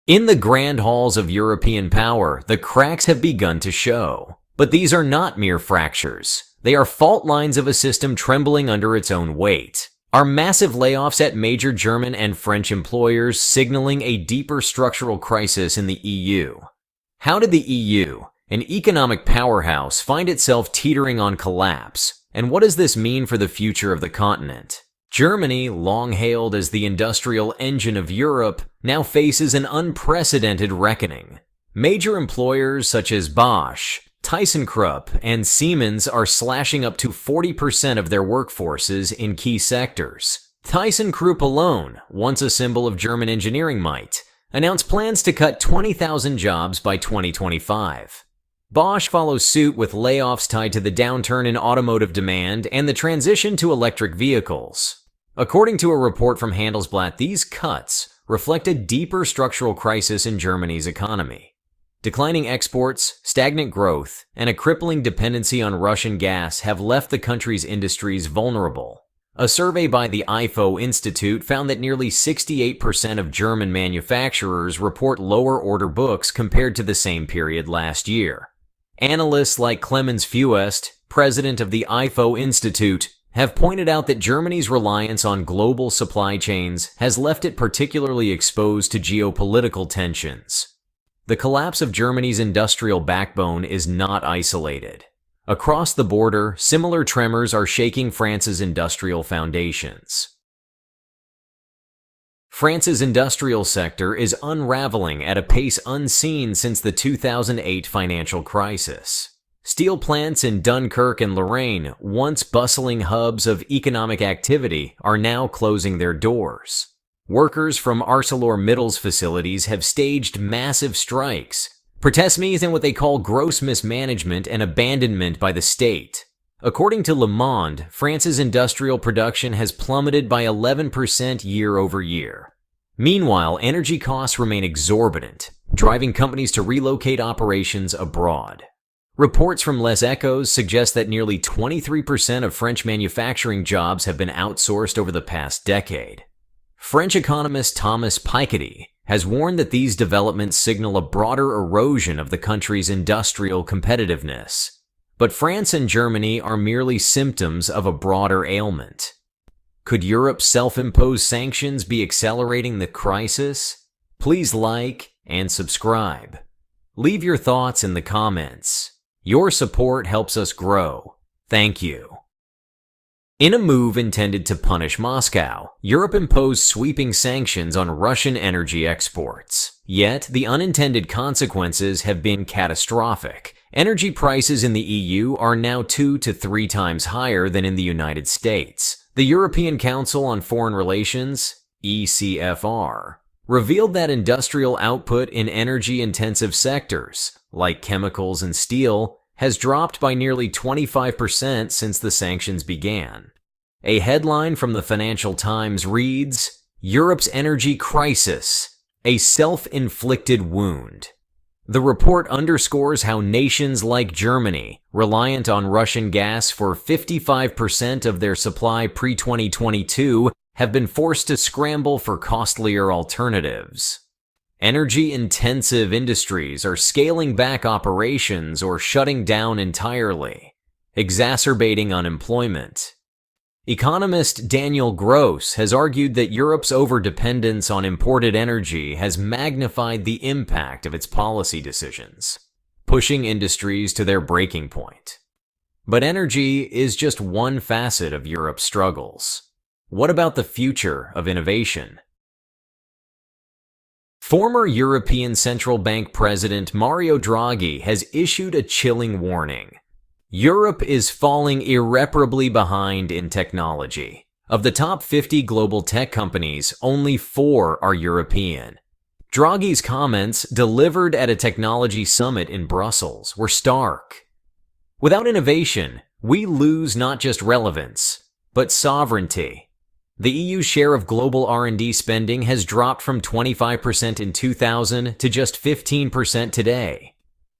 In the grand halls of European power, the cracks have begun to show. But these are not mere fractures. They are fault lines of a system trembling under its own weight. Are massive layoffs at major German and French employers signaling a deeper structural crisis in the EU? How did the EU, an economic powerhouse, find itself teetering on collapse? And what does this mean for the future of the continent? Germany, long hailed as the industrial engine of Europe, now faces an unprecedented reckoning. Major employers such as Bosch, ThyssenKrupp, and Siemens are slashing up to 40% of their workforces in key sectors. ThyssenKrupp alone, once a symbol of German engineering might, announced plans to cut 20,000 jobs by 2025. Bosch follows suit with layoffs tied to the downturn in automotive demand and the transition to electric vehicles. According to a report from Handelsblatt, these cuts reflect a deeper structural crisis in Germany's economy. Declining exports, stagnant growth, and a crippling dependency on Russian gas have left the country's industries vulnerable. A survey by the IFO Institute found that nearly 68% of German manufacturers report lower order books compared to the same period last year. Analysts like Clemens Fuest, president of the IFO Institute, have pointed out that Germany's reliance on global supply chains has left it particularly exposed to geopolitical tensions. The collapse of Germany's industrial backbone is not isolated. Across the border, similar tremors are shaking France's industrial foundations. France's industrial sector is unraveling at a pace unseen since the 2008 financial crisis. Steel plants in Dunkirk and Lorraine, once bustling hubs of economic activity, are now closing their doors. Workers from ArcelorMittal's facilities have staged massive strikes, protestments in what they call gross mismanagement and abandonment by the state. According to Le Monde, France's industrial production has plummeted by 11% year over year. Meanwhile, energy costs remain exorbitant, driving companies to relocate operations abroad. Reports from Les Echos suggest that nearly 23% of French manufacturing jobs have been outsourced over the past decade. French economist Thomas Piketty has warned that these developments signal a broader erosion of the country's industrial competitiveness. But France and Germany are merely symptoms of a broader ailment. Could Europe's self-imposed sanctions be accelerating the crisis? Please like and subscribe. Leave your thoughts in the comments. Your support helps us grow. Thank you. In a move intended to punish Moscow, Europe imposed sweeping sanctions on Russian energy exports. Yet, the unintended consequences have been catastrophic. Energy prices in the EU are now 2 to 3 times higher than in the United States. The European Council on Foreign Relations, ECFR, revealed that industrial output in energy-intensive sectors, like chemicals and steel, has dropped by nearly 25% since the sanctions began. A headline from the Financial Times reads, "Europe's Energy Crisis, a Self-Inflicted Wound." The report underscores how nations like Germany, reliant on Russian gas for 55% of their supply pre-2022, have been forced to scramble for costlier alternatives. Energy-intensive industries are scaling back operations or shutting down entirely, exacerbating unemployment. Economist Daniel Gross has argued that Europe's overdependence on imported energy has magnified the impact of its policy decisions, pushing industries to their breaking point. But energy is just one facet of Europe's struggles. What about the future of innovation? Former European Central Bank President Mario Draghi has issued a chilling warning. Europe is falling irreparably behind in technology. Of the top 50 global tech companies, only 4 are European. Draghi's comments, delivered at a technology summit in Brussels, were stark. Without innovation, we lose not just relevance, but sovereignty. The EU's share of global R&D spending has dropped from 25% in 2000 to just 15% today.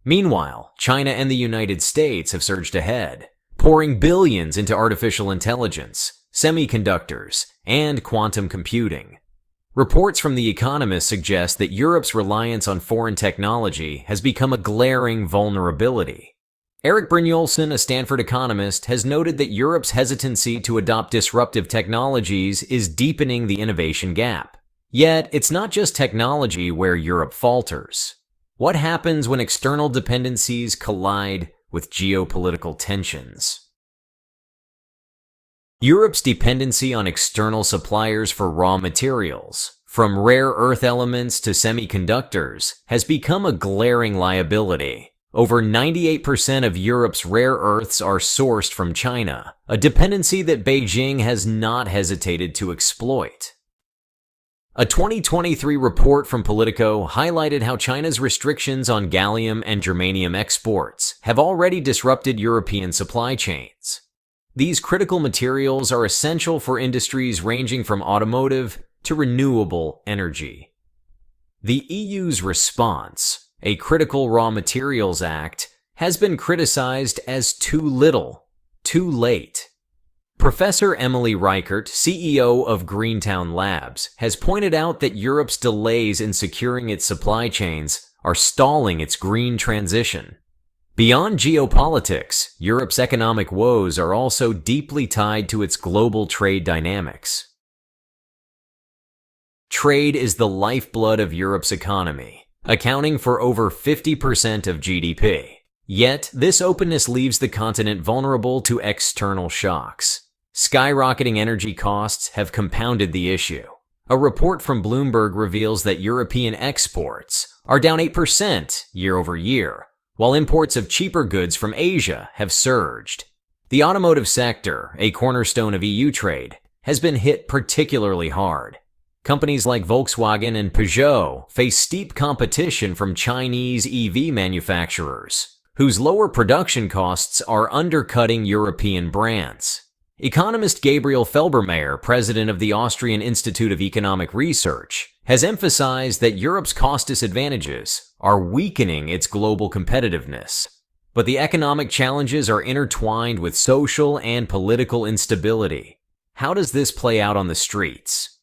Meanwhile, China and the United States have surged ahead, pouring billions into artificial intelligence, semiconductors, and quantum computing. Reports from The Economist suggest that Europe's reliance on foreign technology has become a glaring vulnerability. Eric Brynjolfsson, a Stanford economist, has noted that Europe's hesitancy to adopt disruptive technologies is deepening the innovation gap. Yet, it's not just technology where Europe falters. What happens when external dependencies collide with geopolitical tensions? Europe's dependency on external suppliers for raw materials, from rare earth elements to semiconductors, has become a glaring liability. Over 98% of Europe's rare earths are sourced from China, a dependency that Beijing has not hesitated to exploit. A 2023 report from Politico highlighted how China's restrictions on gallium and germanium exports have already disrupted European supply chains. These critical materials are essential for industries ranging from automotive to renewable energy. The EU's response, a Critical Raw Materials Act, has been criticized as too little, too late. Professor Emily Reichert, CEO of Greentown Labs, has pointed out that Europe's delays in securing its supply chains are stalling its green transition. Beyond geopolitics, Europe's economic woes are also deeply tied to its global trade dynamics. Trade is the lifeblood of Europe's economy, accounting for over 50% of GDP. Yet, this openness leaves the continent vulnerable to external shocks. Skyrocketing energy costs have compounded the issue. A report from Bloomberg reveals that European exports are down 8% year over year, while imports of cheaper goods from Asia have surged. The automotive sector, a cornerstone of EU trade, has been hit particularly hard. Companies like Volkswagen and Peugeot face steep competition from Chinese EV manufacturers, whose lower production costs are undercutting European brands. Economist Gabriel Felbermayr, president of the Austrian Institute of Economic Research, has emphasized that Europe's cost disadvantages are weakening its global competitiveness. But the economic challenges are intertwined with social and political instability. How does this play out on the streets?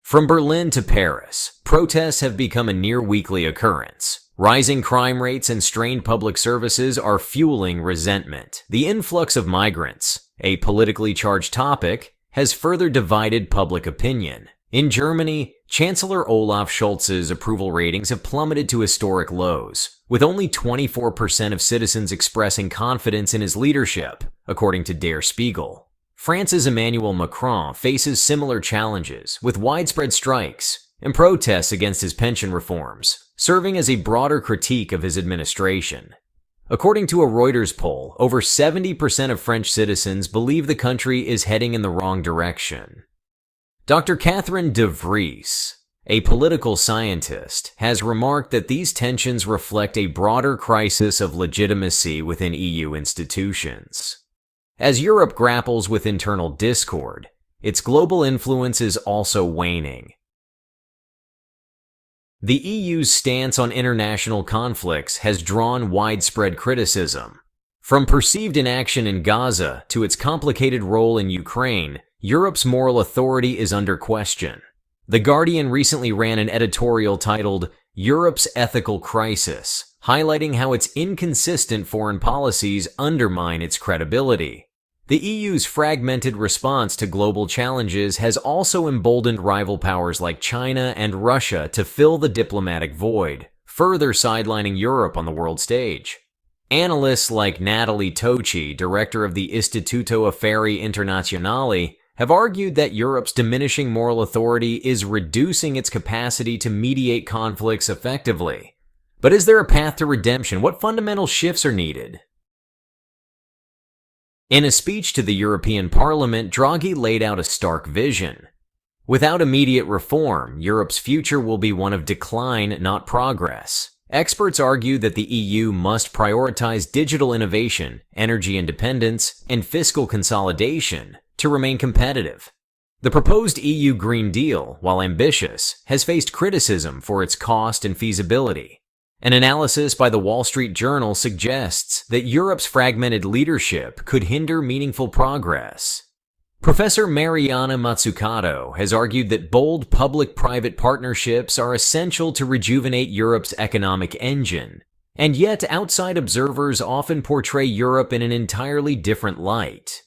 From Berlin to Paris, protests have become a near-weekly occurrence. Rising crime rates and strained public services are fueling resentment. The influx of migrants, a politically charged topic, has further divided public opinion. In Germany, Chancellor Olaf Scholz's approval ratings have plummeted to historic lows, with only 24% of citizens expressing confidence in his leadership, according to Der Spiegel. France's Emmanuel Macron faces similar challenges, with widespread strikes and protests against his pension reforms, serving as a broader critique of his administration. According to a Reuters poll, over 70% of French citizens believe the country is heading in the wrong direction. Dr. Catherine de Vries, a political scientist, has remarked that these tensions reflect a broader crisis of legitimacy within EU institutions. As Europe grapples with internal discord, its global influence is also waning. The EU's stance on international conflicts has drawn widespread criticism. From perceived inaction in Gaza to its complicated role in Ukraine, Europe's moral authority is under question. The Guardian recently ran an editorial titled "Europe's Ethical Crisis," highlighting how its inconsistent foreign policies undermine its credibility. The EU's fragmented response to global challenges has also emboldened rival powers like China and Russia to fill the diplomatic void, further sidelining Europe on the world stage. Analysts like Natalie Tocci, director of the Istituto Affari Internazionali, have argued that Europe's diminishing moral authority is reducing its capacity to mediate conflicts effectively. But is there a path to redemption? What fundamental shifts are needed? In a speech to the European Parliament, Draghi laid out a stark vision. Without immediate reform, Europe's future will be one of decline, not progress. Experts argue that the EU must prioritize digital innovation, energy independence, and fiscal consolidation to remain competitive. The proposed EU Green Deal, while ambitious, has faced criticism for its cost and feasibility. An analysis by the Wall Street Journal suggests that Europe's fragmented leadership could hinder meaningful progress. Professor Mariana Mazzucato has argued that bold public-private partnerships are essential to rejuvenate Europe's economic engine, and yet outside observers often portray Europe in an entirely different light.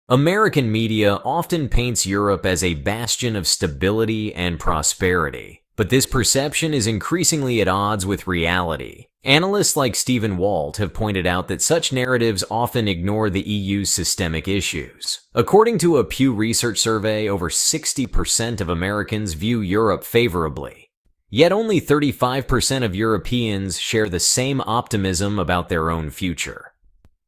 American media often paints Europe as a bastion of stability and prosperity, but this perception is increasingly at odds with reality. Analysts like Stephen Walt have pointed out that such narratives often ignore the EU's systemic issues. According to a Pew Research survey, over 60% of Americans view Europe favorably. Yet only 35% of Europeans share the same optimism about their own future.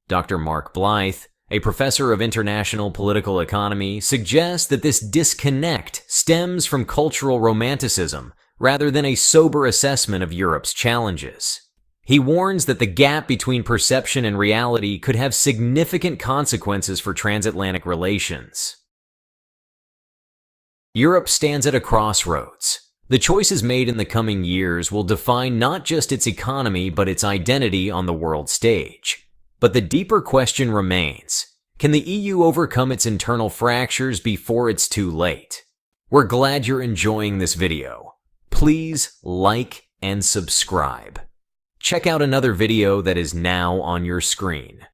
Dr. Mark Blythe, a professor of international political economy, suggests that this disconnect stems from cultural romanticism rather than a sober assessment of Europe's challenges. He warns that the gap between perception and reality could have significant consequences for transatlantic relations. Europe stands at a crossroads. The choices made in the coming years will define not just its economy but its identity on the world stage. But the deeper question remains: can the EU overcome its internal fractures before it's too late? We're glad you're enjoying this video. Please like and subscribe. Check out another video that is now on your screen.